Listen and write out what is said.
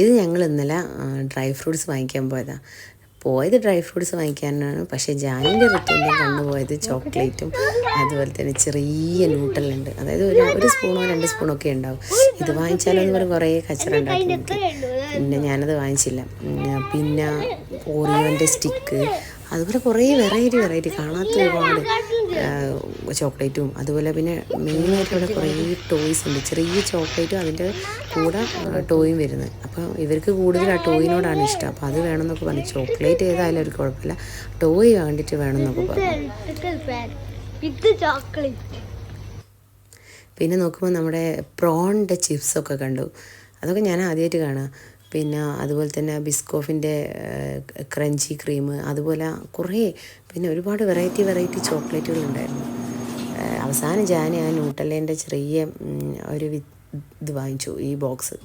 ഇത് ഞങ്ങൾ ഇന്നലെ ഡ്രൈ ഫ്രൂട്ട്സ് വാങ്ങിക്കാൻ പോയത് ഡ്രൈ ഫ്രൂട്ട്സ് വാങ്ങിക്കാനാണ്. പക്ഷേ ജാനിൻ്റെ ഋത്തുവിൻ്റെ കണ്ടുപോയത് ചോക്ലേറ്റും അതുപോലെ തന്നെ ചെറിയ ന്യൂട്ടലുണ്ട്. അതായത് ഒരു സ്പൂണോ 2 സ്പൂണോ ഒക്കെ ഉണ്ടാവും. ഇത് വാങ്ങിച്ചാലോ എന്ന് പറഞ്ഞ് കുറേ കച്ചറ ഉണ്ടാക്കി എനിക്ക്. പിന്നെ ഞാനത് വാങ്ങിച്ചില്ല. പിന്നെ ഓറിയോൻ്റെ സ്റ്റിക്ക്, അതുപോലെ കുറേ വെറൈറ്റി കാണാത്ത ഒരുപാട് ചോക്ലേറ്റും, അതുപോലെ പിന്നെ മെയിനായിട്ട് ഇവിടെ കുറേ ടോയ്സ് ഉണ്ട്. ചെറിയ ചോക്ലേറ്റും അതിൻ്റെ കൂടെ ടോയും വരുന്നത്. അപ്പോൾ ഇവർക്ക് കൂടുതൽ ആ ടോയിനോടാണ് ഇഷ്ടം. അപ്പോൾ അത് വേണമെന്നൊക്കെ പറഞ്ഞു. ചോക്ലേറ്റ് ഏതായാലും അവർക്ക് കുഴപ്പമില്ല, ടോയ് വേണ്ടിയിട്ട് വേണമെന്നൊക്കെ പറഞ്ഞു. പിന്നെ നോക്കുമ്പോൾ നമ്മുടെ പ്രോണിൻ്റെ ചിപ്സൊക്കെ കണ്ടു. അതൊക്കെ ഞാൻ ആദ്യമായിട്ട് കാണുക. പിന്നെ അതുപോലെ തന്നെ ബിസ്കോഫിൻ്റെ ക്രഞ്ചി ക്രീം, അതുപോലെ കുറേ പിന്നെ ഒരുപാട് വെറൈറ്റി ചോക്ലേറ്റുകളുണ്ടായിരുന്നു. അവസാനം ഞാൻ ആ ന്യൂട്ടല്ലേൻ്റെ ചെറിയ ഒരു ഇത് വാങ്ങിച്ചു, ഈ ബോക്സ്.